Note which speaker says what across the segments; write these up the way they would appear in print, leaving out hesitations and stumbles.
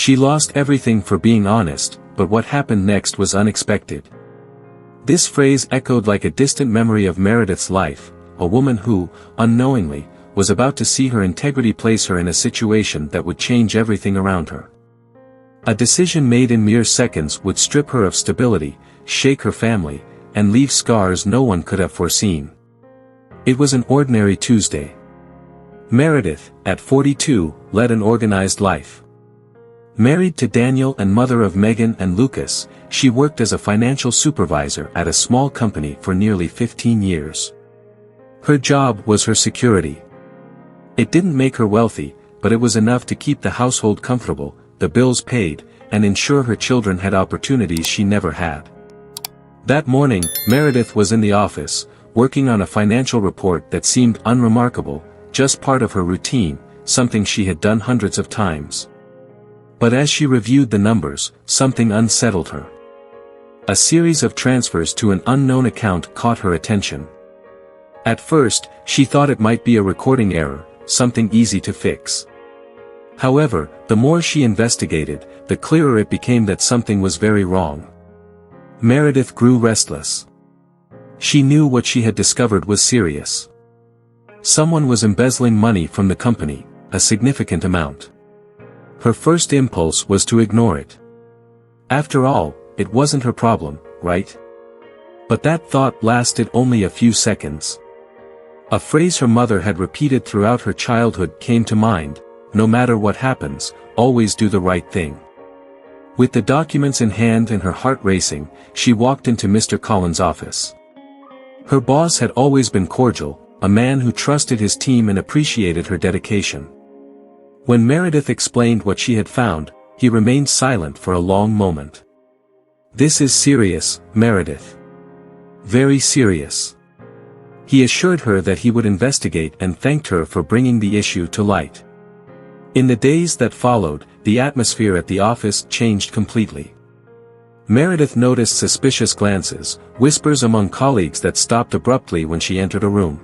Speaker 1: She lost everything for being honest, but what happened next was unexpected. This phrase echoed like a distant memory of Meredith's life, a woman who, unknowingly, was about to see her integrity place her in a situation that would change everything around her. A decision made in mere seconds would strip her of stability, shake her family, and leave scars no one could have foreseen. It was an ordinary Tuesday. Meredith, at 42, led an organized life. Married to Daniel and mother of Megan and Lucas, she worked as a financial supervisor at a small company for nearly 15 years. Her job was her security. It didn't make her wealthy, but it was enough to keep the household comfortable, the bills paid, and ensure her children had opportunities she never had. That morning, Meredith was in the office, working on a financial report that seemed unremarkable, just part of her routine, something she had done hundreds of times. But as she reviewed the numbers, something unsettled her. A series of transfers to an unknown account caught her attention. At first, she thought it might be a recording error, something easy to fix. However, the more she investigated, the clearer it became that something was very wrong. Meredith grew restless. She knew what she had discovered was serious. Someone was embezzling money from the company, a significant amount. Her first impulse was to ignore it. After all, it wasn't her problem, right? But that thought lasted only a few seconds. A phrase her mother had repeated throughout her childhood came to mind: no matter what happens, always do the right thing. With the documents in hand and her heart racing, she walked into Mr. Collins' office. Her boss had always been cordial, a man who trusted his team and appreciated her dedication. When Meredith explained what she had found, he remained silent for a long moment. "This is serious, Meredith. Very serious." He assured her that he would investigate and thanked her for bringing the issue to light. In the days that followed, the atmosphere at the office changed completely. Meredith noticed suspicious glances, whispers among colleagues that stopped abruptly when she entered a room.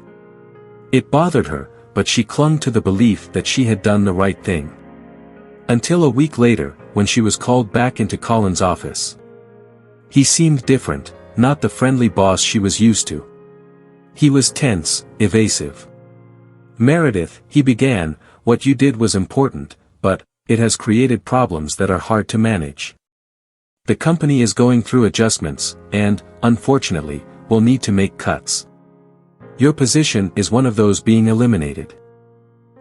Speaker 1: It bothered her, but she clung to the belief that she had done the right thing. Until a week later, when she was called back into Colin's office. He seemed different, not the friendly boss she was used to. He was tense, evasive. "Meredith," he began, "what you did was important, but it has created problems that are hard to manage. The company is going through adjustments, and, unfortunately, will need to make cuts. Your position is one of those being eliminated."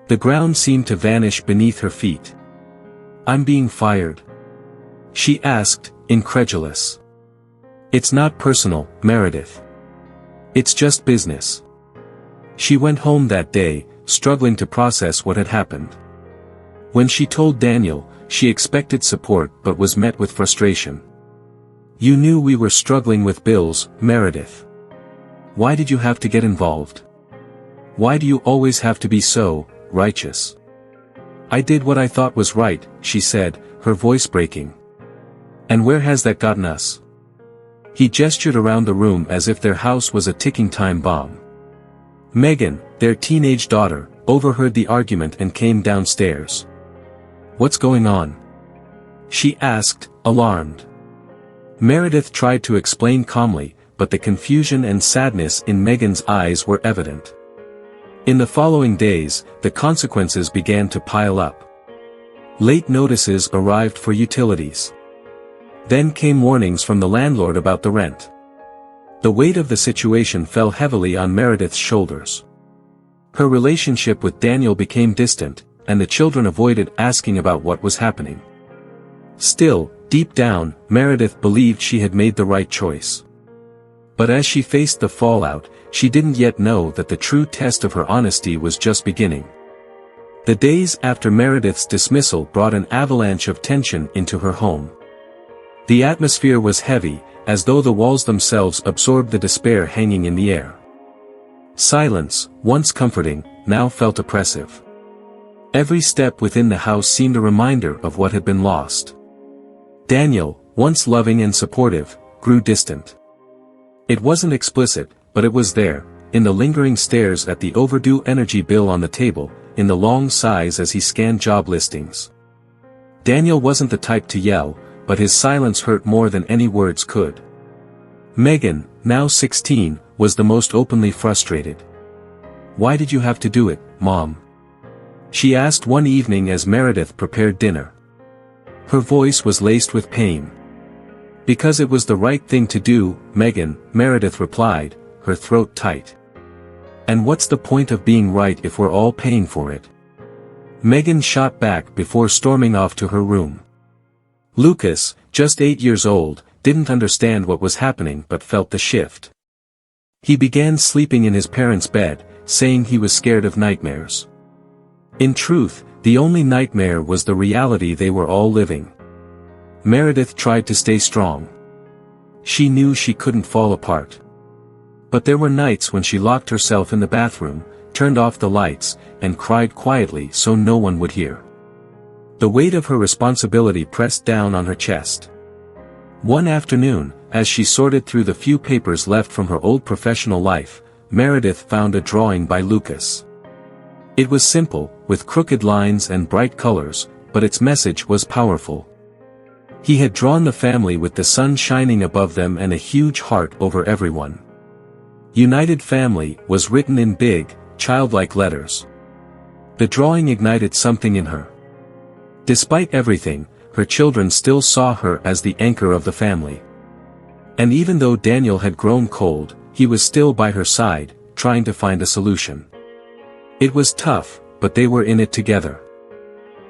Speaker 1: The ground seemed to vanish beneath her feet. "I'm being fired?" she asked, incredulous. "It's not personal, Meredith. It's just business." She went home that day, struggling to process what had happened. When she told Daniel, she expected support but was met with frustration. "You knew we were struggling with bills, Meredith. Why did you have to get involved? Why do you always have to be so righteous?" "I did what I thought was right," she said, her voice breaking. "And where has that gotten us?" He gestured around the room as if their house was a ticking time bomb. Megan, their teenage daughter, overheard the argument and came downstairs. "What's going on?" she asked, alarmed. Meredith tried to explain calmly, but the confusion and sadness in Megan's eyes were evident. In the following days, the consequences began to pile up. Late notices arrived for utilities. Then came warnings from the landlord about the rent. The weight of the situation fell heavily on Meredith's shoulders. Her relationship with Daniel became distant, and the children avoided asking about what was happening. Still, deep down, Meredith believed she had made the right choice. But as she faced the fallout, she didn't yet know that the true test of her honesty was just beginning. The days after Meredith's dismissal brought an avalanche of tension into her home. The atmosphere was heavy, as though the walls themselves absorbed the despair hanging in the air. Silence, once comforting, now felt oppressive. Every step within the house seemed a reminder of what had been lost. Daniel, once loving and supportive, grew distant. It wasn't explicit, but it was there, in the lingering stares at the overdue energy bill on the table, in the long sighs as he scanned job listings. Daniel wasn't the type to yell, but his silence hurt more than any words could. Megan, now 16, was the most openly frustrated. "Why did you have to do it, Mom?" she asked one evening as Meredith prepared dinner. Her voice was laced with pain. "Because it was the right thing to do, Megan," Meredith replied, her throat tight. "And what's the point of being right if we're all paying for it?" Megan shot back before storming off to her room. Lucas, just 8 years old, didn't understand what was happening but felt the shift. He began sleeping in his parents' bed, saying he was scared of nightmares. In truth, the only nightmare was the reality they were all living. Meredith tried to stay strong. She knew she couldn't fall apart. But there were nights when she locked herself in the bathroom, turned off the lights, and cried quietly so no one would hear. The weight of her responsibility pressed down on her chest. One afternoon, as she sorted through the few papers left from her old professional life, Meredith found a drawing by Lucas. It was simple, with crooked lines and bright colors, but its message was powerful. He had drawn the family with the sun shining above them and a huge heart over everyone. "United Family" was written in big, childlike letters. The drawing ignited something in her. Despite everything, her children still saw her as the anchor of the family. And even though Daniel had grown cold, he was still by her side, trying to find a solution. It was tough, but they were in it together.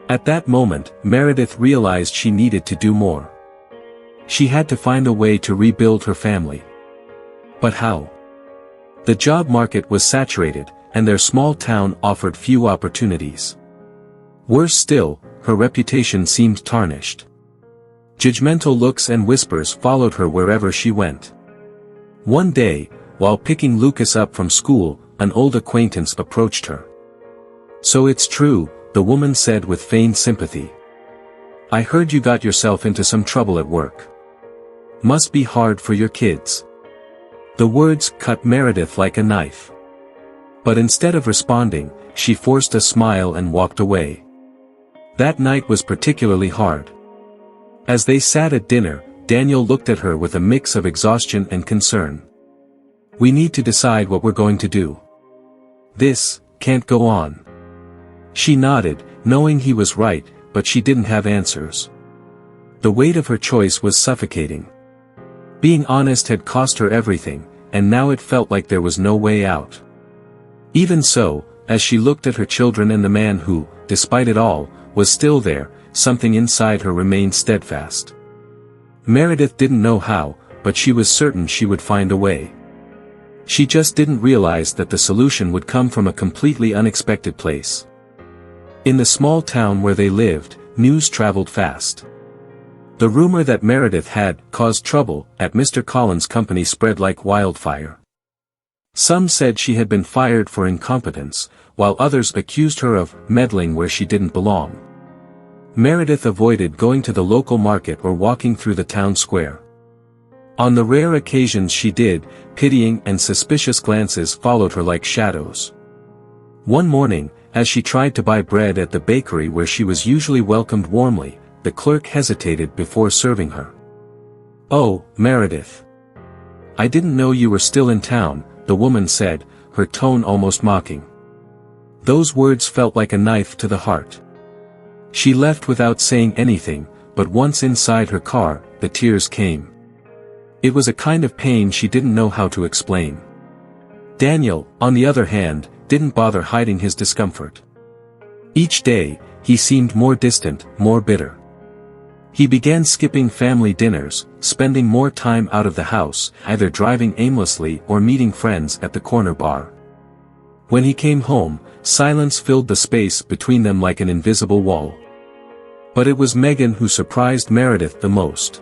Speaker 1: At that moment, Meredith realized she needed to do more. She had to find a way to rebuild her family. But how? The job market was saturated, and their small town offered few opportunities. Worse still, her reputation seemed tarnished. Judgmental looks and whispers followed her wherever she went. One day, while picking Lucas up from school, an old acquaintance approached her. "So it's true," the woman said with feigned sympathy. "I heard you got yourself into some trouble at work. Must be hard for your kids." The words cut Meredith like a knife. But instead of responding, she forced a smile and walked away. That night was particularly hard. As they sat at dinner, Daniel looked at her with a mix of exhaustion and concern. "We need to decide what we're going to do. This can't go on." She nodded, knowing he was right, but she didn't have answers. The weight of her choice was suffocating. Being honest had cost her everything, and now it felt like there was no way out. Even so, as she looked at her children and the man who, despite it all, was still there, something inside her remained steadfast. Meredith didn't know how, but she was certain she would find a way. She just didn't realize that the solution would come from a completely unexpected place. In the small town where they lived, news traveled fast. The rumor that Meredith had caused trouble at Mr. Collins' company spread like wildfire. Some said she had been fired for incompetence, while others accused her of meddling where she didn't belong. Meredith avoided going to the local market or walking through the town square. On the rare occasions she did, pitying and suspicious glances followed her like shadows. One morning, as she tried to buy bread at the bakery where she was usually welcomed warmly, the clerk hesitated before serving her. "Oh, Meredith. I didn't know you were still in town," the woman said, her tone almost mocking. Those words felt like a knife to the heart. She left without saying anything, but once inside her car, the tears came. It was a kind of pain she didn't know how to explain. Daniel, on the other hand, didn't bother hiding his discomfort. Each day, he seemed more distant, more bitter. He began skipping family dinners, spending more time out of the house, either driving aimlessly or meeting friends at the corner bar. When he came home, silence filled the space between them like an invisible wall. But it was Megan who surprised Meredith the most.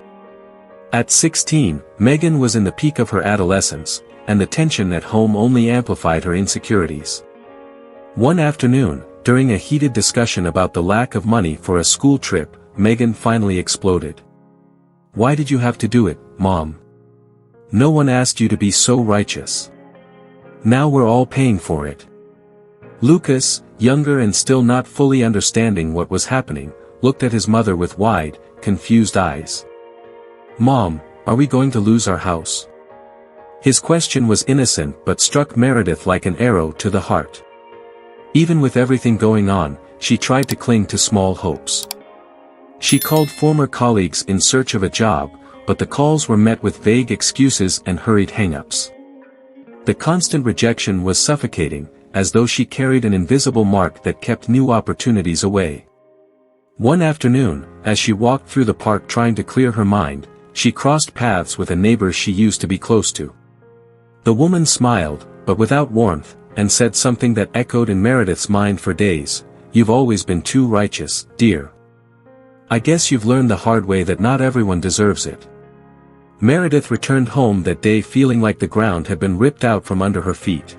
Speaker 1: At 16, Megan was in the peak of her adolescence, and the tension at home only amplified her insecurities. One afternoon, during a heated discussion about the lack of money for a school trip, Megan finally exploded. "Why did you have to do it, Mom? No one asked you to be so righteous. Now we're all paying for it." Lucas, younger and still not fully understanding what was happening, looked at his mother with wide, confused eyes. "Mom, are we going to lose our house?" His question was innocent but struck Meredith like an arrow to the heart. Even with everything going on, she tried to cling to small hopes. She called former colleagues in search of a job, but the calls were met with vague excuses and hurried hang-ups. The constant rejection was suffocating, as though she carried an invisible mark that kept new opportunities away. One afternoon, as she walked through the park trying to clear her mind, she crossed paths with a neighbor she used to be close to. The woman smiled, but without warmth, and said something that echoed in Meredith's mind for days: "You've always been too righteous, dear. I guess you've learned the hard way that not everyone deserves it." Meredith returned home that day feeling like the ground had been ripped out from under her feet.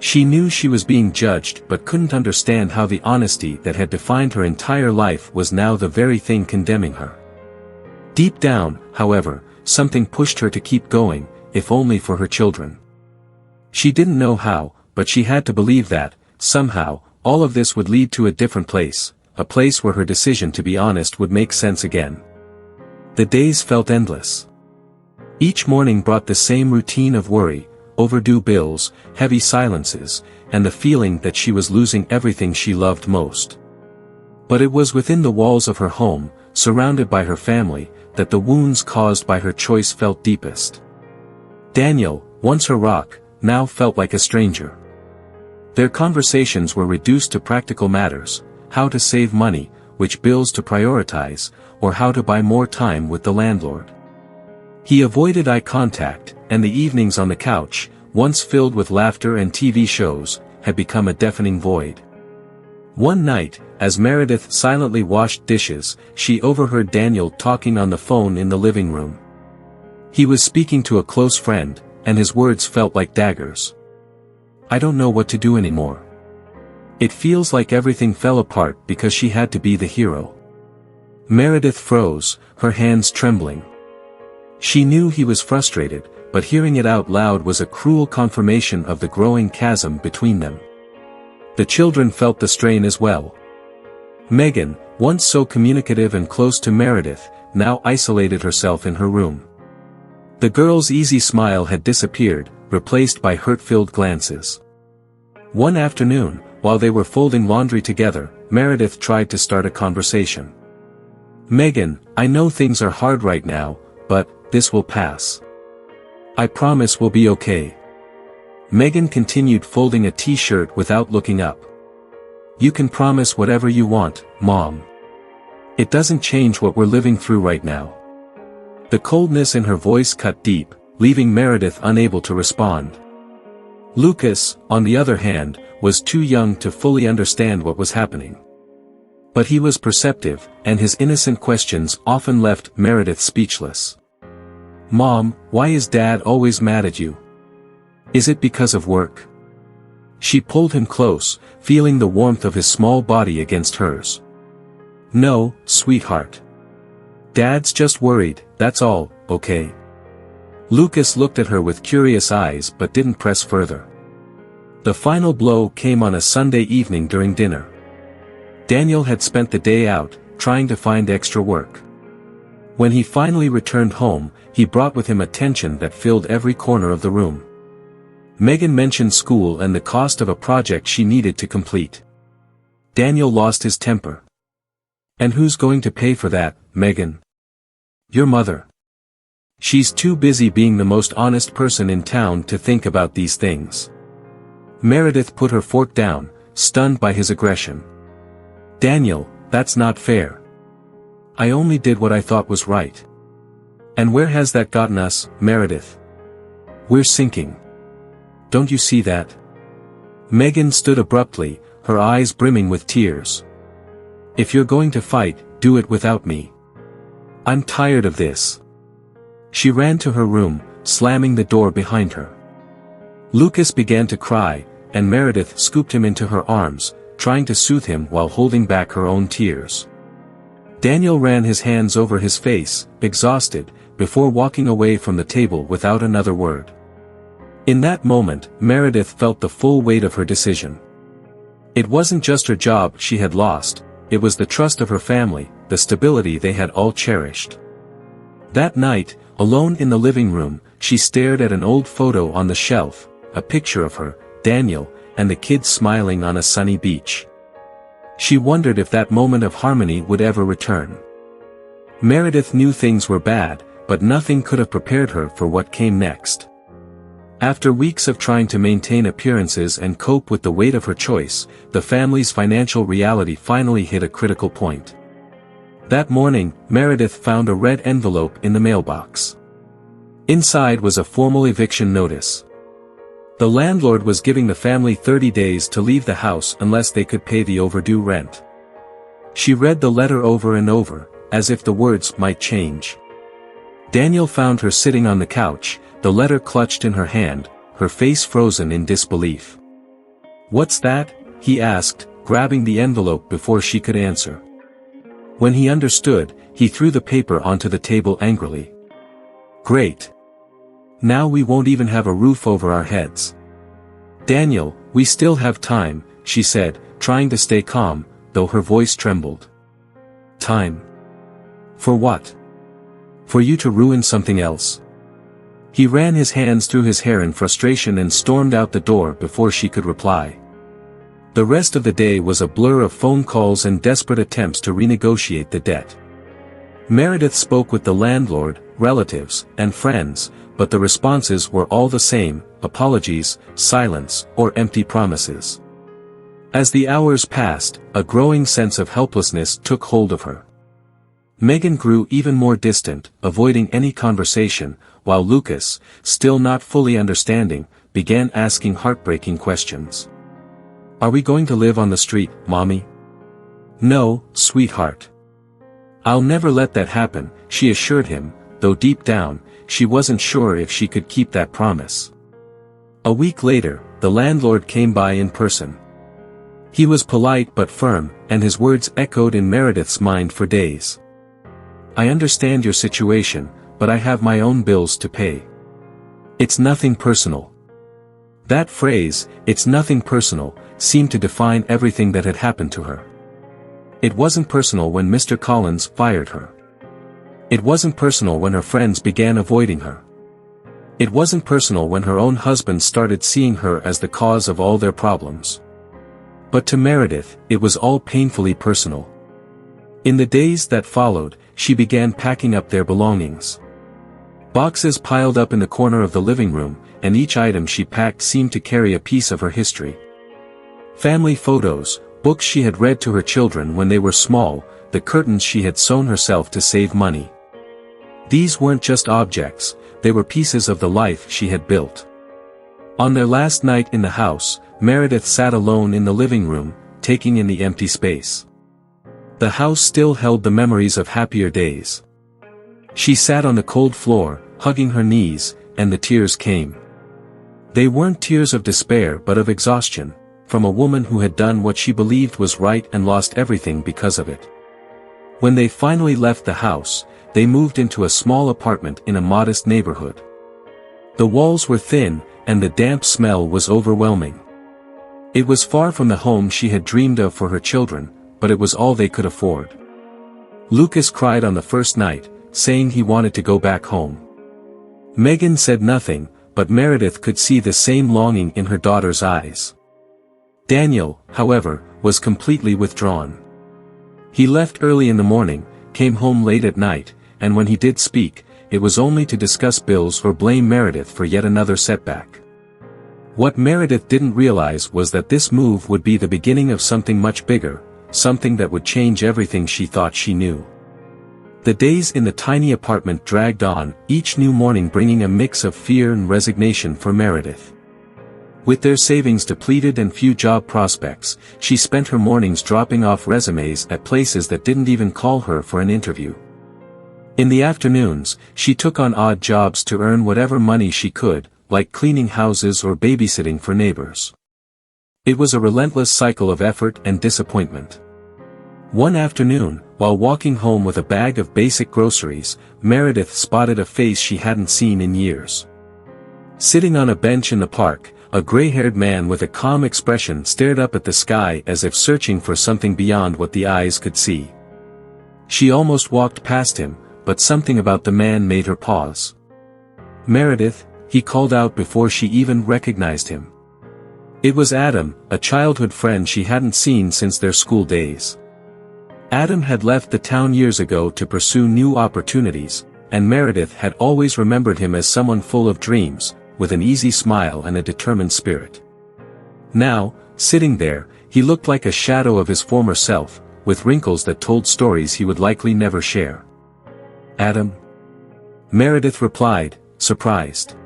Speaker 1: She knew she was being judged but couldn't understand how the honesty that had defined her entire life was now the very thing condemning her. Deep down, however, something pushed her to keep going, if only for her children. She didn't know how, but she had to believe that, somehow, all of this would lead to a different place, a place where her decision to be honest would make sense again. The days felt endless. Each morning brought the same routine of worry, overdue bills, heavy silences, and the feeling that she was losing everything she loved most. But it was within the walls of her home, surrounded by her family, that the wounds caused by her choice felt deepest. Daniel, once her rock, now felt like a stranger. Their conversations were reduced to practical matters: how to save money, which bills to prioritize, or how to buy more time with the landlord. He avoided eye contact, and the evenings on the couch, once filled with laughter and TV shows, had become a deafening void. One night, as Meredith silently washed dishes, she overheard Daniel talking on the phone in the living room. He was speaking to a close friend, and his words felt like daggers. "I don't know what to do anymore. It feels like everything fell apart because she had to be the hero." Meredith froze, her hands trembling. She knew he was frustrated, but hearing it out loud was a cruel confirmation of the growing chasm between them. The children felt the strain as well. Megan, once so communicative and close to Meredith, now isolated herself in her room. The girl's easy smile had disappeared, replaced by hurt-filled glances. One afternoon, while they were folding laundry together, Meredith tried to start a conversation. "Megan, I know things are hard right now, but this will pass. I promise we'll be okay." Megan continued folding a t-shirt without looking up. "You can promise whatever you want, Mom. It doesn't change what we're living through right now." The coldness in her voice cut deep, leaving Meredith unable to respond. Lucas, on the other hand, was too young to fully understand what was happening. But he was perceptive, and his innocent questions often left Meredith speechless. "Mom, why is Dad always mad at you? Is it because of work?" She pulled him close, feeling the warmth of his small body against hers. "No, sweetheart. Dad's just worried, that's all, okay?" Lucas looked at her with curious eyes but didn't press further. The final blow came on a Sunday evening during dinner. Daniel had spent the day out, trying to find extra work. When he finally returned home, he brought with him a tension that filled every corner of the room. Megan mentioned school and the cost of a project she needed to complete. Daniel lost his temper. "And who's going to pay for that, Megan? Your mother. She's too busy being the most honest person in town to think about these things." Meredith put her fork down, stunned by his aggression. "Daniel, that's not fair. I only did what I thought was right. And where has that gotten us, Meredith? We're sinking. Don't you see that?" Megan stood abruptly, her eyes brimming with tears. "If you're going to fight, do it without me. I'm tired of this." She ran to her room, slamming the door behind her. Lucas began to cry, and Meredith scooped him into her arms, trying to soothe him while holding back her own tears. Daniel ran his hands over his face, exhausted, before walking away from the table without another word. In that moment, Meredith felt the full weight of her decision. It wasn't just her job she had lost, it was the trust of her family, the stability they had all cherished. That night, alone in the living room, she stared at an old photo on the shelf, a picture of her, Daniel, and the kids smiling on a sunny beach. She wondered if that moment of harmony would ever return. Meredith knew things were bad, but nothing could have prepared her for what came next. After weeks of trying to maintain appearances and cope with the weight of her choice, the family's financial reality finally hit a critical point. That morning, Meredith found a red envelope in the mailbox. Inside was a formal eviction notice. The landlord was giving the family 30 days to leave the house unless they could pay the overdue rent. She read the letter over and over, as if the words might change. Daniel found her sitting on the couch, the letter clutched in her hand, her face frozen in disbelief. "What's that?" he asked, grabbing the envelope before she could answer. When he understood, he threw the paper onto the table angrily. "Great. Now we won't even have a roof over our heads." "Daniel, we still have time," she said, trying to stay calm, though her voice trembled. "Time? For what? For you to ruin something else?" He ran his hands through his hair in frustration and stormed out the door before she could reply. The rest of the day was a blur of phone calls and desperate attempts to renegotiate the debt. Meredith spoke with the landlord, relatives, and friends, but the responses were all the same: apologies, silence, or empty promises. As the hours passed, a growing sense of helplessness took hold of her. Megan grew even more distant, avoiding any conversation, while Lucas, still not fully understanding, began asking heartbreaking questions. "Are we going to live on the street, Mommy?" "No, sweetheart. I'll never let that happen," she assured him, though deep down, she wasn't sure if she could keep that promise. A week later, the landlord came by in person. He was polite but firm, and his words echoed in Meredith's mind for days. "I understand your situation, but I have my own bills to pay. It's nothing personal." That phrase, "it's nothing personal," seemed to define everything that had happened to her. It wasn't personal when Mr. Collins fired her. It wasn't personal when her friends began avoiding her. It wasn't personal when her own husband started seeing her as the cause of all their problems. But to Meredith, it was all painfully personal. In the days that followed, she began packing up their belongings. Boxes piled up in the corner of the living room, and each item she packed seemed to carry a piece of her history. Family photos, books she had read to her children when they were small, the curtains she had sewn herself to save money. These weren't just objects, they were pieces of the life she had built. On their last night in the house, Meredith sat alone in the living room, taking in the empty space. The house still held the memories of happier days. She sat on the cold floor, hugging her knees, and the tears came. They weren't tears of despair but of exhaustion, from a woman who had done what she believed was right and lost everything because of it. When they finally left the house, they moved into a small apartment in a modest neighborhood. The walls were thin, and the damp smell was overwhelming. It was far from the home she had dreamed of for her children, but it was all they could afford. Lucas cried on the first night, saying he wanted to go back home. Megan said nothing, but Meredith could see the same longing in her daughter's eyes. Daniel, however, was completely withdrawn. He left early in the morning, came home late at night, and when he did speak, it was only to discuss bills or blame Meredith for yet another setback. What Meredith didn't realize was that this move would be the beginning of something much bigger, something that would change everything she thought she knew. The days in the tiny apartment dragged on, each new morning bringing a mix of fear and resignation for Meredith. With their savings depleted and few job prospects, she spent her mornings dropping off resumes at places that didn't even call her for an interview. In the afternoons, she took on odd jobs to earn whatever money she could, like cleaning houses or babysitting for neighbors. It was a relentless cycle of effort and disappointment. One afternoon, while walking home with a bag of basic groceries, Meredith spotted a face she hadn't seen in years. Sitting on a bench in the park, a gray-haired man with a calm expression stared up at the sky as if searching for something beyond what the eyes could see. She almost walked past him, but something about the man made her pause. "Meredith," he called out before she even recognized him. It was Adam, a childhood friend she hadn't seen since their school days. Adam had left the town years ago to pursue new opportunities, and Meredith had always remembered him as someone full of dreams, with an easy smile and a determined spirit. Now, sitting there, he looked like a shadow of his former self, with wrinkles that told stories he would likely never share. "Adam?" Meredith replied, surprised.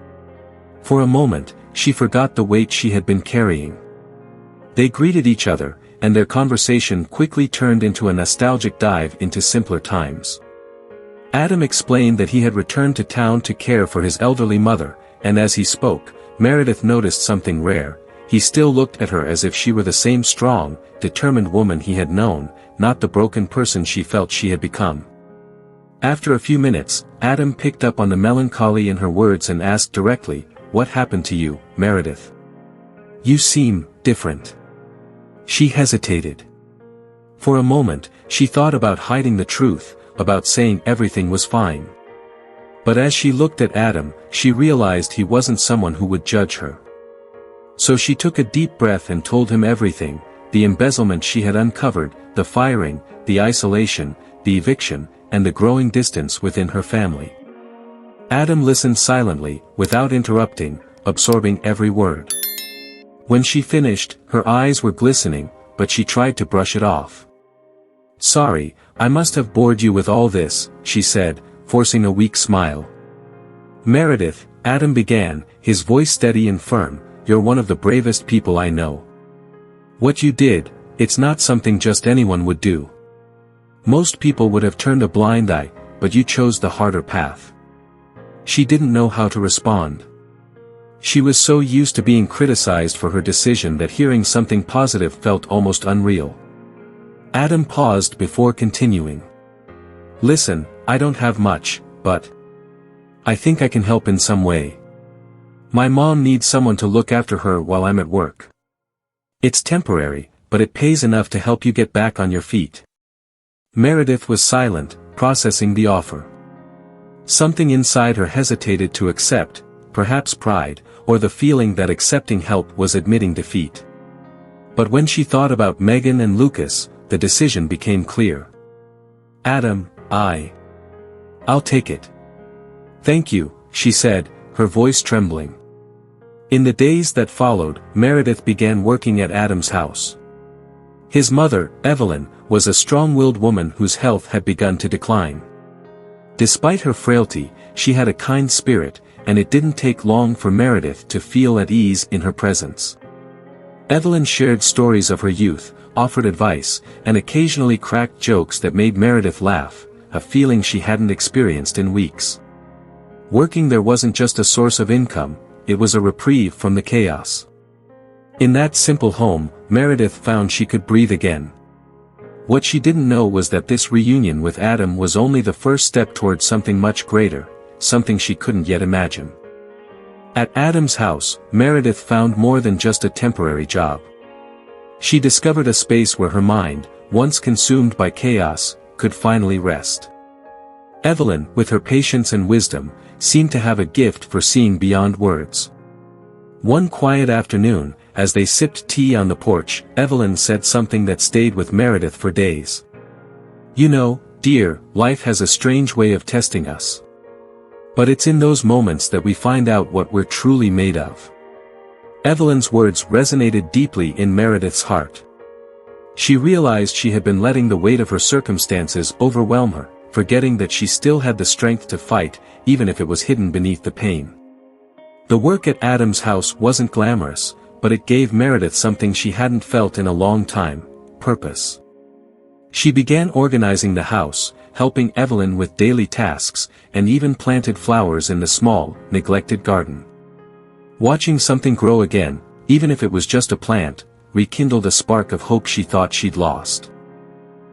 Speaker 1: For a moment, she forgot the weight she had been carrying. They greeted each other, and their conversation quickly turned into a nostalgic dive into simpler times. Adam explained that he had returned to town to care for his elderly mother, and as he spoke, Meredith noticed something rare. He still looked at her as if she were the same strong, determined woman he had known, not the broken person she felt she had become. After a few minutes, Adam picked up on the melancholy in her words and asked directly, "What happened to you, Meredith? You seem different." She hesitated. For a moment, she thought about hiding the truth, about saying everything was fine. But as she looked at Adam, she realized he wasn't someone who would judge her. So she took a deep breath and told him everything: the embezzlement she had uncovered, the firing, the isolation, the eviction, and the growing distance within her family. Adam listened silently, without interrupting, absorbing every word. When she finished, her eyes were glistening, but she tried to brush it off. "Sorry, I must have bored you with all this," she said, forcing a weak smile. "Meredith," Adam began, his voice steady and firm, "you're one of the bravest people I know. What you did, it's not something just anyone would do. Most people would have turned a blind eye, but you chose the harder path." She didn't know how to respond. She was so used to being criticized for her decision that hearing something positive felt almost unreal. Adam paused before continuing. "Listen, I don't have much, but I think I can help in some way. My mom needs someone to look after her while I'm at work. It's temporary, but it pays enough to help you get back on your feet." Meredith was silent, processing the offer. Something inside her hesitated to accept, perhaps pride, or the feeling that accepting help was admitting defeat. But when she thought about Megan and Lucas, the decision became clear. "Adam, I'll take it." "Thank you," she said, her voice trembling. In the days that followed, Meredith began working at Adam's house. His mother, Evelyn, was a strong-willed woman whose health had begun to decline. Despite her frailty, she had a kind spirit, and it didn't take long for Meredith to feel at ease in her presence. Evelyn shared stories of her youth, offered advice, and occasionally cracked jokes that made Meredith laugh, a feeling she hadn't experienced in weeks. Working there wasn't just a source of income, it was a reprieve from the chaos. In that simple home, Meredith found she could breathe again. What she didn't know was that this reunion with Adam was only the first step towards something much greater, something she couldn't yet imagine. At Adam's house, Meredith found more than just a temporary job. She discovered a space where her mind, once consumed by chaos, could finally rest. Evelyn, with her patience and wisdom, seemed to have a gift for seeing beyond words. One quiet afternoon, as they sipped tea on the porch, Evelyn said something that stayed with Meredith for days. "You know, dear, life has a strange way of testing us. But it's in those moments that we find out what we're truly made of." Evelyn's words resonated deeply in Meredith's heart. She realized she had been letting the weight of her circumstances overwhelm her, forgetting that she still had the strength to fight, even if it was hidden beneath the pain. The work at Adam's house wasn't glamorous, but it gave Meredith something she hadn't felt in a long time: purpose. She began organizing the house, helping Evelyn with daily tasks, and even planted flowers in the small, neglected garden. Watching something grow again, even if it was just a plant, rekindled a spark of hope she thought she'd lost.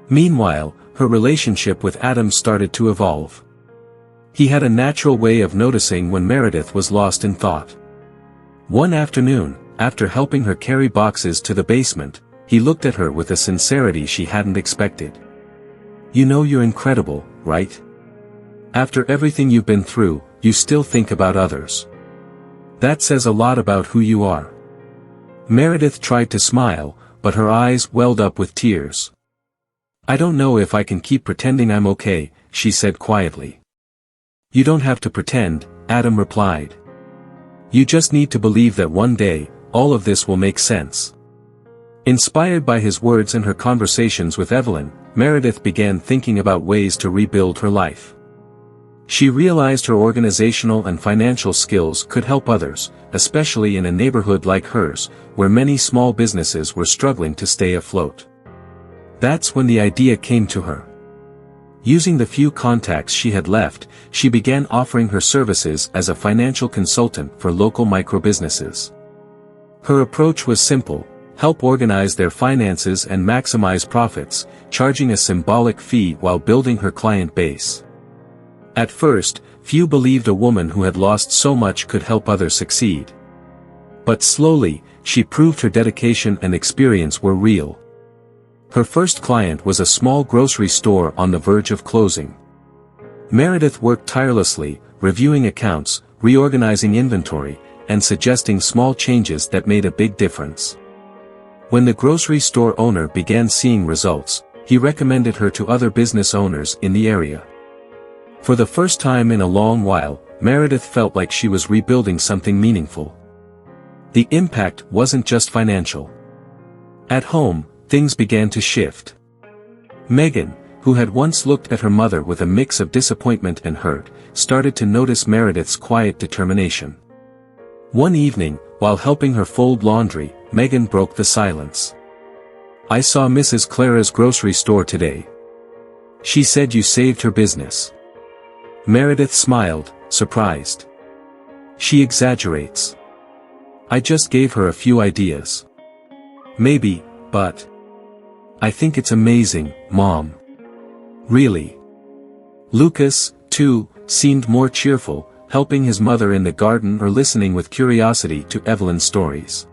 Speaker 1: Meanwhile, her relationship with Adam started to evolve. He had a natural way of noticing when Meredith was lost in thought. One afternoon, after helping her carry boxes to the basement, he looked at her with a sincerity she hadn't expected. "You know you're incredible, right? After everything you've been through, you still think about others. That says a lot about who you are." Meredith tried to smile, but her eyes welled up with tears. "I don't know if I can keep pretending I'm okay," she said quietly. "You don't have to pretend," Adam replied. "You just need to believe that one day, all of this will make sense." Inspired by his words and her conversations with Evelyn, Meredith began thinking about ways to rebuild her life. She realized her organizational and financial skills could help others, especially in a neighborhood like hers, where many small businesses were struggling to stay afloat. That's when the idea came to her. Using the few contacts she had left, she began offering her services as a financial consultant for local microbusinesses. Her approach was simple: help organize their finances and maximize profits, charging a symbolic fee while building her client base. At first, few believed a woman who had lost so much could help others succeed. But slowly, she proved her dedication and experience were real. Her first client was a small grocery store on the verge of closing. Meredith worked tirelessly, reviewing accounts, reorganizing inventory, and suggesting small changes that made a big difference. When the grocery store owner began seeing results, he recommended her to other business owners in the area. For the first time in a long while, Meredith felt like she was rebuilding something meaningful. The impact wasn't just financial. At home, things began to shift. Megan, who had once looked at her mother with a mix of disappointment and hurt, started to notice Meredith's quiet determination. One evening, while helping her fold laundry, Megan broke the silence. "I saw Mrs. Clara's grocery store today. She said you saved her business." Meredith smiled, surprised. "She exaggerates. I just gave her a few ideas." "Maybe, but I think it's amazing, Mom." "Really?" Lucas, too, seemed more cheerful, helping his mother in the garden or listening with curiosity to Evelyn's stories.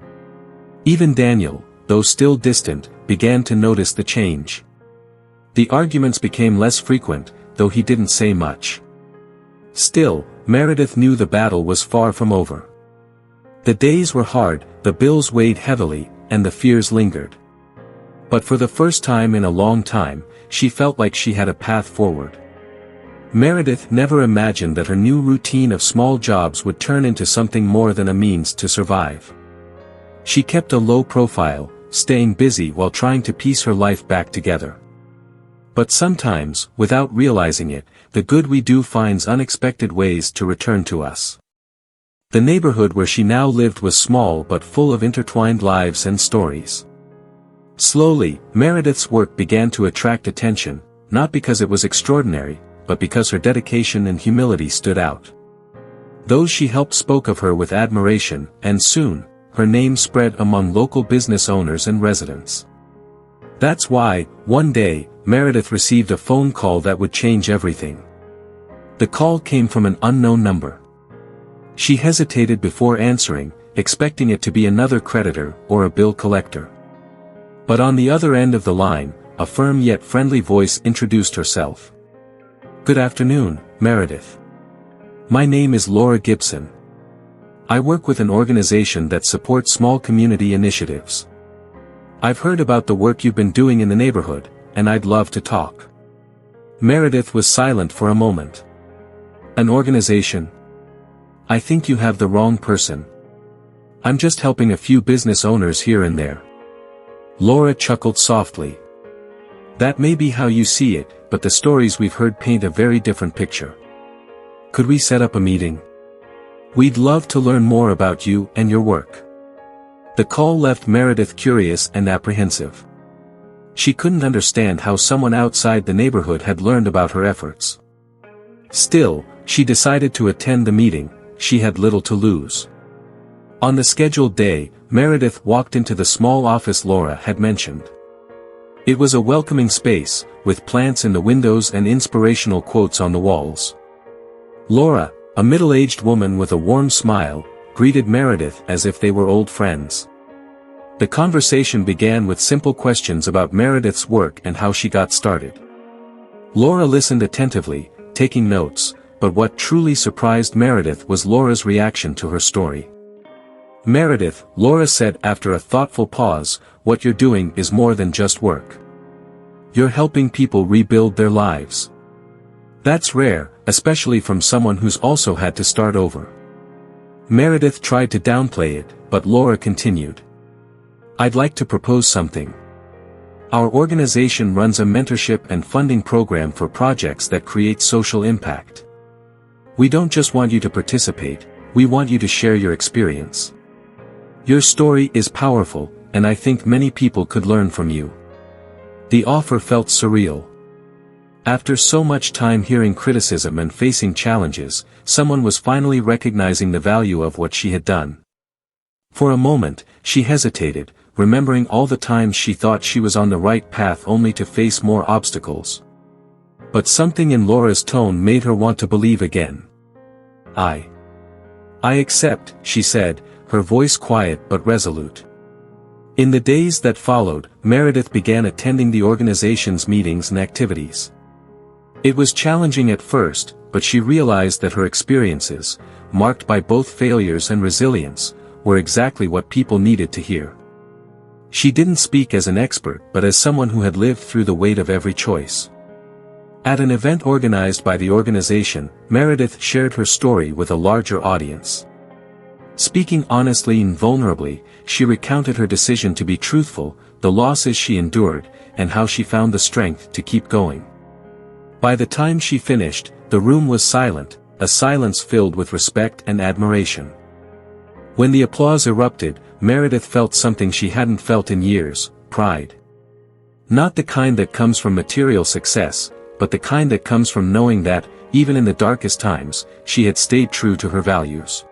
Speaker 1: Even Daniel, though still distant, began to notice the change. The arguments became less frequent, though he didn't say much. Still, Meredith knew the battle was far from over. The days were hard, the bills weighed heavily, and the fears lingered. But for the first time in a long time, she felt like she had a path forward. Meredith never imagined that her new routine of small jobs would turn into something more than a means to survive. She kept a low profile, staying busy while trying to piece her life back together. But sometimes, without realizing it, the good we do finds unexpected ways to return to us. The neighborhood where she now lived was small but full of intertwined lives and stories. Slowly, Meredith's work began to attract attention, not because it was extraordinary, but because her dedication and humility stood out. Those she helped spoke of her with admiration, and soon, her name spread among local business owners and residents. That's why, one day, Meredith received a phone call that would change everything. The call came from an unknown number. She hesitated before answering, expecting it to be another creditor or a bill collector. But on the other end of the line, a firm yet friendly voice introduced herself. "Good afternoon, Meredith. My name is Laura Gibson. I work with an organization that supports small community initiatives. I've heard about the work you've been doing in the neighborhood, and I'd love to talk." Meredith was silent for a moment. "An organization? I think you have the wrong person. I'm just helping a few business owners here and there." Laura chuckled softly. "That may be how you see it, but the stories we've heard paint a very different picture. Could we set up a meeting? We'd love to learn more about you and your work." The call left Meredith curious and apprehensive. She couldn't understand how someone outside the neighborhood had learned about her efforts. Still, she decided to attend the meeting. She had little to lose. On the scheduled day, Meredith walked into the small office Laura had mentioned. It was a welcoming space, with plants in the windows and inspirational quotes on the walls. Laura, a middle-aged woman with a warm smile, greeted Meredith as if they were old friends. The conversation began with simple questions about Meredith's work and how she got started. Laura listened attentively, taking notes, but what truly surprised Meredith was Laura's reaction to her story. "Meredith," Laura said after a thoughtful pause, "what you're doing is more than just work. You're helping people rebuild their lives. That's rare, especially from someone who's also had to start over." Meredith tried to downplay it, but Laura continued. "I'd like to propose something. Our organization runs a mentorship and funding program for projects that create social impact. We don't just want you to participate, we want you to share your experience. Your story is powerful, and I think many people could learn from you." The offer felt surreal. After so much time hearing criticism and facing challenges, someone was finally recognizing the value of what she had done. For a moment, she hesitated, remembering all the times she thought she was on the right path only to face more obstacles. But something in Laura's tone made her want to believe again. I accept," she said, her voice quiet but resolute. In the days that followed, Meredith began attending the organization's meetings and activities. It was challenging at first, but she realized that her experiences, marked by both failures and resilience, were exactly what people needed to hear. She didn't speak as an expert but as someone who had lived through the weight of every choice. At an event organized by the organization, Meredith shared her story with a larger audience. Speaking honestly and vulnerably, she recounted her decision to be truthful, the losses she endured, and how she found the strength to keep going. By the time she finished, the room was silent, a silence filled with respect and admiration. When the applause erupted, Meredith felt something she hadn't felt in years: pride. Not the kind that comes from material success, but the kind that comes from knowing that, even in the darkest times, she had stayed true to her values.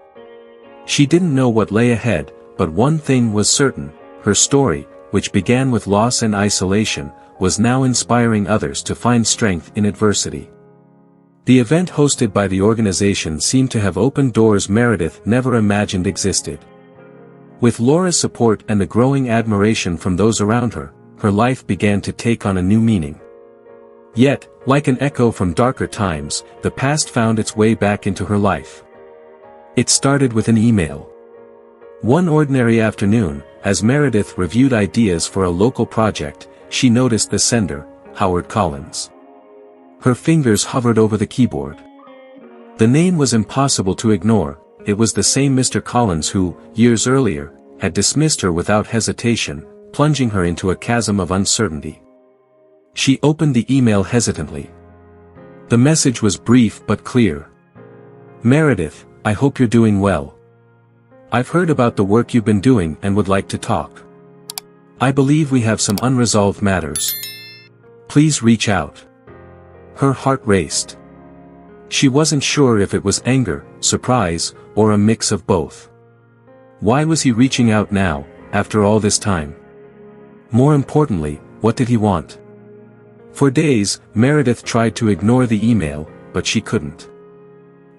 Speaker 1: She didn't know what lay ahead, but one thing was certain: her story, which began with loss and isolation, was now inspiring others to find strength in adversity. The event hosted by the organization seemed to have opened doors Meredith never imagined existed. With Laura's support and the growing admiration from those around her, her life began to take on a new meaning. Yet, like an echo from darker times, the past found its way back into her life. It started with an email. One ordinary afternoon, as Meredith reviewed ideas for a local project, she noticed the sender, Howard Collins. Her fingers hovered over the keyboard. The name was impossible to ignore. It was the same Mr. Collins who, years earlier, had dismissed her without hesitation, plunging her into a chasm of uncertainty. She opened the email hesitantly. The message was brief but clear. "Meredith, I hope you're doing well. I've heard about the work you've been doing and would like to talk. I believe we have some unresolved matters. Please reach out." Her heart raced. She wasn't sure if it was anger, surprise, or a mix of both. Why was he reaching out now, after all this time? More importantly, what did he want? For days, Meredith tried to ignore the email, but she couldn't.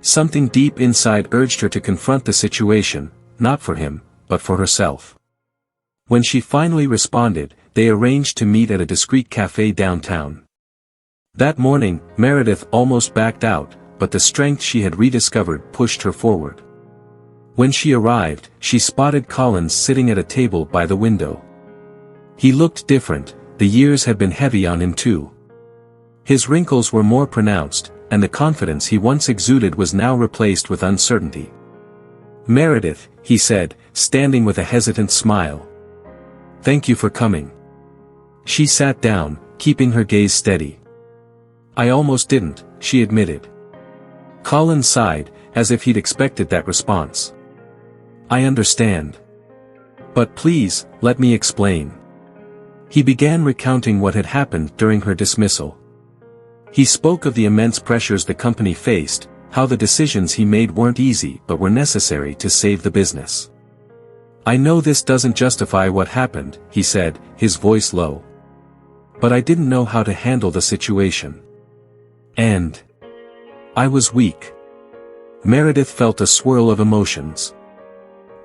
Speaker 1: Something deep inside urged her to confront the situation, not for him, but for herself. When she finally responded, they arranged to meet at a discreet cafe downtown. That morning, Meredith almost backed out, but the strength she had rediscovered pushed her forward. When she arrived, she spotted Collins sitting at a table by the window. He looked different. The years had been heavy on him too. His wrinkles were more pronounced, and the confidence he once exuded was now replaced with uncertainty. "Meredith," he said, standing with a hesitant smile. "Thank you for coming." She sat down, keeping her gaze steady. "I almost didn't," she admitted. Collins sighed, as if he'd expected that response. "I understand. But please, let me explain." He began recounting what had happened during her dismissal. He spoke of the immense pressures the company faced, how the decisions he made weren't easy but were necessary to save the business. "I know this doesn't justify what happened," he said, his voice low. "But I didn't know how to handle the situation. And I was weak." Meredith felt a swirl of emotions.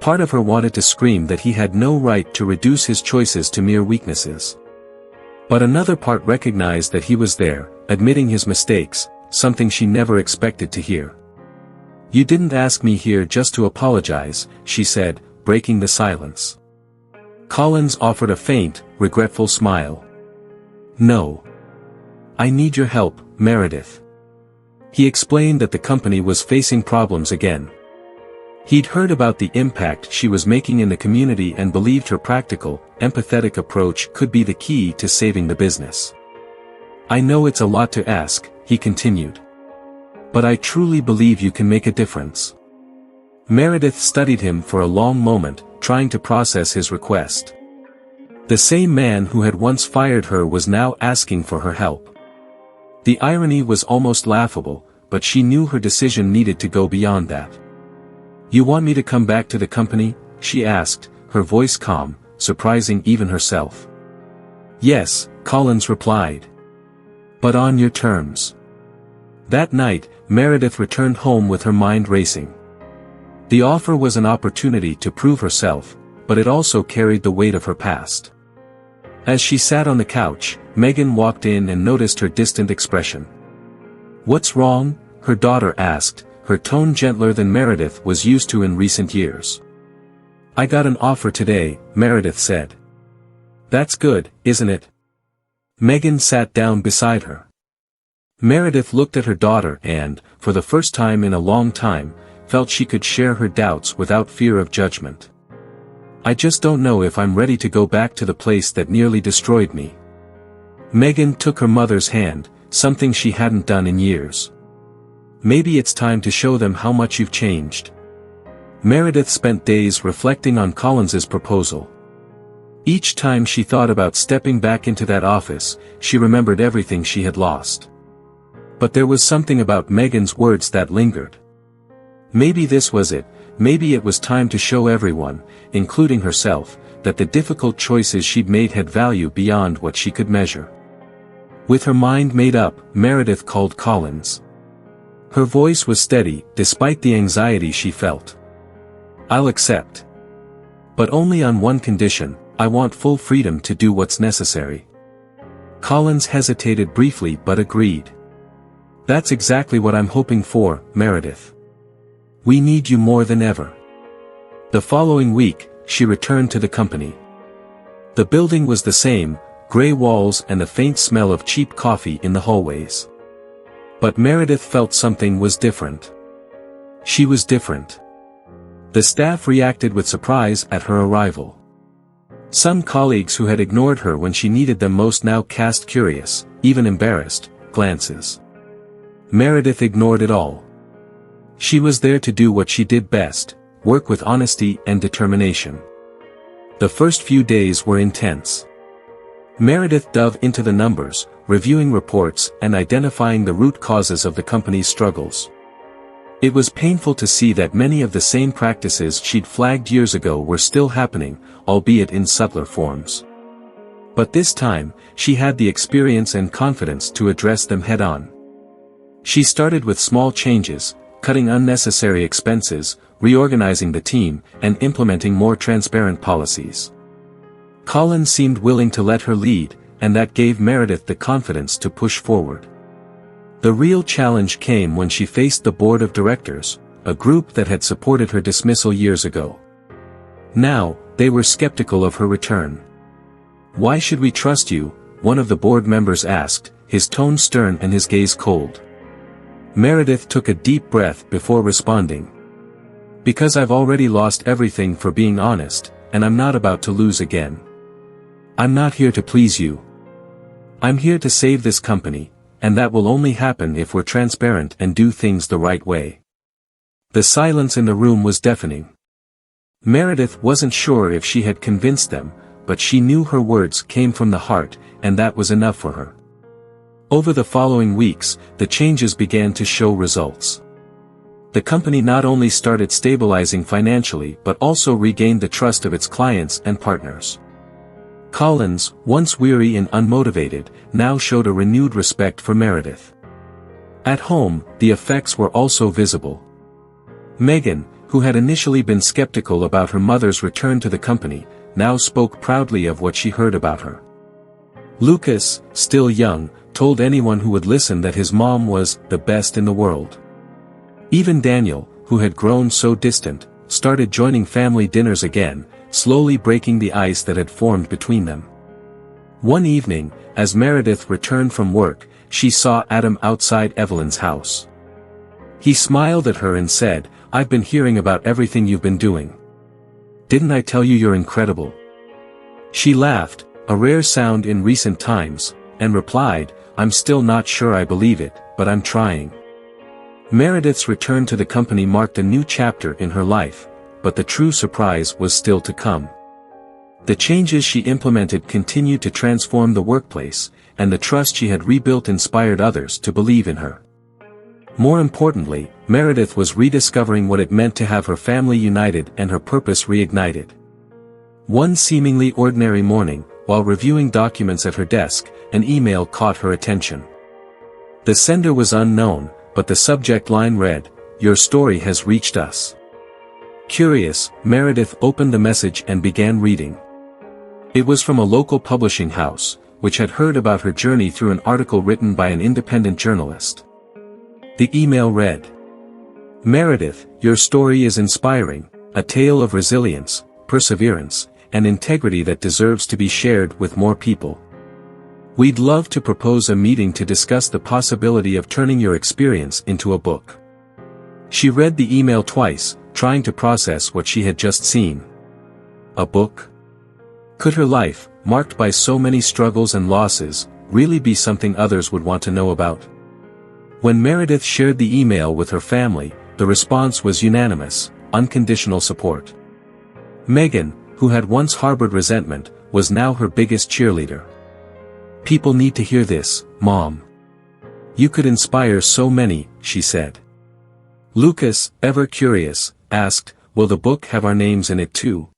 Speaker 1: Part of her wanted to scream that he had no right to reduce his choices to mere weaknesses. But another part recognized that he was there, admitting his mistakes, something she never expected to hear. "You didn't ask me here just to apologize," she said, breaking the silence. Collins offered a faint, regretful smile. "No. I need your help, Meredith." He explained that the company was facing problems again. He'd heard about the impact she was making in the community and believed her practical, empathetic approach could be the key to saving the business. "I know it's a lot to ask," he continued. "But I truly believe you can make a difference." Meredith studied him for a long moment, trying to process his request. The same man who had once fired her was now asking for her help. The irony was almost laughable, but she knew her decision needed to go beyond that. "You want me to come back to the company?" she asked, her voice calm, surprising even herself. "Yes," Collins replied. "But on your terms." That night, Meredith returned home with her mind racing. The offer was an opportunity to prove herself, but it also carried the weight of her past. As she sat on the couch, Megan walked in and noticed her distant expression. "What's wrong?" her daughter asked, her tone gentler than Meredith was used to in recent years. "I got an offer today," Meredith said. "That's good, isn't it?" Megan sat down beside her. Meredith looked at her daughter and, for the first time in a long time, felt she could share her doubts without fear of judgment. "I just don't know if I'm ready to go back to the place that nearly destroyed me." Megan took her mother's hand, something she hadn't done in years. "Maybe it's time to show them how much you've changed." Meredith spent days reflecting on Collins's proposal. Each time she thought about stepping back into that office, she remembered everything she had lost. But there was something about Megan's words that lingered. Maybe this was it, maybe it was time to show everyone, including herself, that the difficult choices she'd made had value beyond what she could measure. With her mind made up, Meredith called Collins. Her voice was steady, despite the anxiety she felt. "I'll accept. But only on one condition: I want full freedom to do what's necessary." Collins hesitated briefly but agreed. "That's exactly what I'm hoping for, Meredith. We need you more than ever." The following week, she returned to the company. The building was the same, gray walls and the faint smell of cheap coffee in the hallways. But Meredith felt something was different. She was different. The staff reacted with surprise at her arrival. Some colleagues who had ignored her when she needed them most now cast curious, even embarrassed, glances. Meredith ignored it all. She was there to do what she did best: work with honesty and determination. The first few days were intense. Meredith dove into the numbers, reviewing reports and identifying the root causes of the company's struggles. It was painful to see that many of the same practices she'd flagged years ago were still happening, albeit in subtler forms. But this time, she had the experience and confidence to address them head-on. She started with small changes, cutting unnecessary expenses, reorganizing the team, and implementing more transparent policies. Collins seemed willing to let her lead, and that gave Meredith the confidence to push forward. The real challenge came when she faced the board of directors, a group that had supported her dismissal years ago. Now, they were skeptical of her return. "Why should we trust you?" one of the board members asked, his tone stern and his gaze cold. Meredith took a deep breath before responding. "Because I've already lost everything for being honest, and I'm not about to lose again. I'm not here to please you. I'm here to save this company, and that will only happen if we're transparent and do things the right way." The silence in the room was deafening. Meredith wasn't sure if she had convinced them, but she knew her words came from the heart, and that was enough for her. Over the following weeks, the changes began to show results. The company not only started stabilizing financially but also regained the trust of its clients and partners. Collins, once weary and unmotivated, now showed a renewed respect for Meredith. At home, the effects were also visible. Megan, who had initially been skeptical about her mother's return to the company, now spoke proudly of what she heard about her. Lucas, still young, told anyone who would listen that his mom was the best in the world. Even Daniel, who had grown so distant, started joining family dinners again, slowly breaking the ice that had formed between them. One evening, as Meredith returned from work, she saw Adam outside Evelyn's house. He smiled at her and said, "I've been hearing about everything you've been doing. Didn't I tell you you're incredible?" She laughed, a rare sound in recent times, and replied, "I'm still not sure I believe it, but I'm trying." Meredith's return to the company marked a new chapter in her life, but the true surprise was still to come. The changes she implemented continued to transform the workplace, and the trust she had rebuilt inspired others to believe in her. More importantly, Meredith was rediscovering what it meant to have her family united and her purpose reignited. One seemingly ordinary morning, while reviewing documents at her desk, an email caught her attention. The sender was unknown, but the subject line read, "Your story has reached us." Curious, Meredith opened the message and began reading. It was from a local publishing house, which had heard about her journey through an article written by an independent journalist. The email read, "Meredith, your story is inspiring, a tale of resilience, perseverance, and integrity that deserves to be shared with more people. We'd love to propose a meeting to discuss the possibility of turning your experience into a book." She read the email twice, trying to process what she had just seen. A book? Could her life, marked by so many struggles and losses, really be something others would want to know about? When Meredith shared the email with her family, the response was unanimous, unconditional support. Megan, who had once harbored resentment, was now her biggest cheerleader. "People need to hear this, Mom. You could inspire so many," she said. Lucas, ever curious, asked, "Will the book have our names in it too?"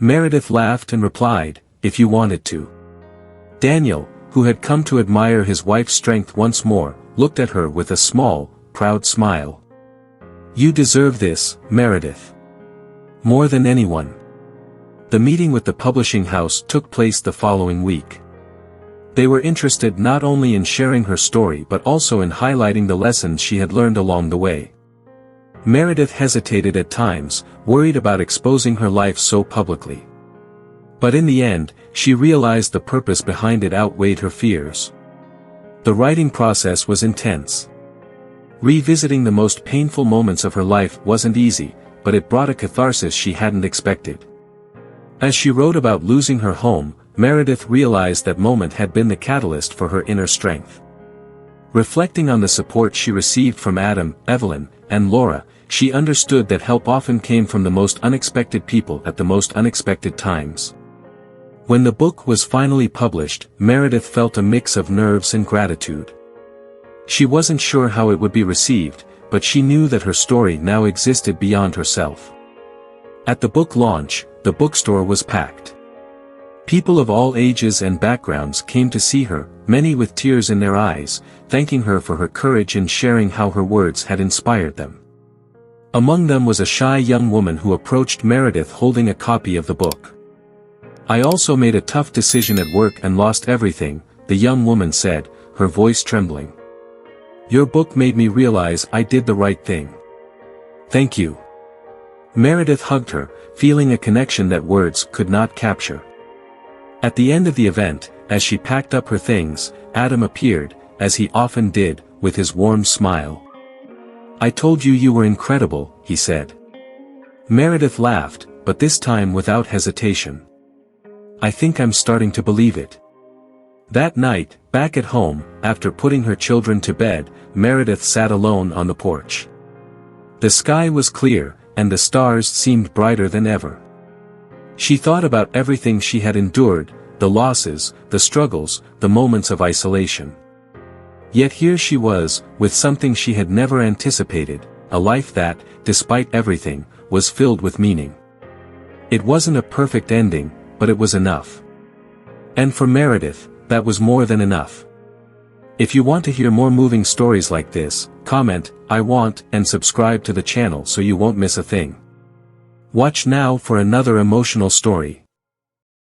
Speaker 1: Meredith laughed and replied, "If you want it to." Daniel, who had come to admire his wife's strength once more, looked at her with a small, proud smile. "You deserve this, Meredith. More than anyone." The meeting with the publishing house took place the following week. They were interested not only in sharing her story but also in highlighting the lessons she had learned along the way. Meredith hesitated at times, worried about exposing her life so publicly. But in the end, she realized the purpose behind it outweighed her fears. The writing process was intense. Revisiting the most painful moments of her life wasn't easy, but it brought a catharsis she hadn't expected. As she wrote about losing her home, Meredith realized that moment had been the catalyst for her inner strength. Reflecting on the support she received from Adam, Evelyn, and Laura, she understood that help often came from the most unexpected people at the most unexpected times. When the book was finally published, Meredith felt a mix of nerves and gratitude. She wasn't sure how it would be received, but she knew that her story now existed beyond herself. At the book launch, the bookstore was packed. People of all ages and backgrounds came to see her, many with tears in their eyes, thanking her for her courage in sharing how her words had inspired them. Among them was a shy young woman who approached Meredith holding a copy of the book. "I also made a tough decision at work and lost everything," the young woman said, her voice trembling. "Your book made me realize I did the right thing. Thank you." Meredith hugged her, feeling a connection that words could not capture. At the end of the event, as she packed up her things, Adam appeared, as he often did, with his warm smile. "I told you you were incredible," he said. Meredith laughed, but this time without hesitation. "I think I'm starting to believe it." That night, back at home, after putting her children to bed, Meredith sat alone on the porch. The sky was clear, and the stars seemed brighter than ever. She thought about everything she had endured, the losses, the struggles, the moments of isolation. Yet here she was, with something she had never anticipated, a life that, despite everything, was filled with meaning. It wasn't a perfect ending, but it was enough. And for Meredith, that was more than enough. If you want to hear more moving stories like this, comment, "I want," and subscribe to the channel so you won't miss a thing. Watch now for another emotional story.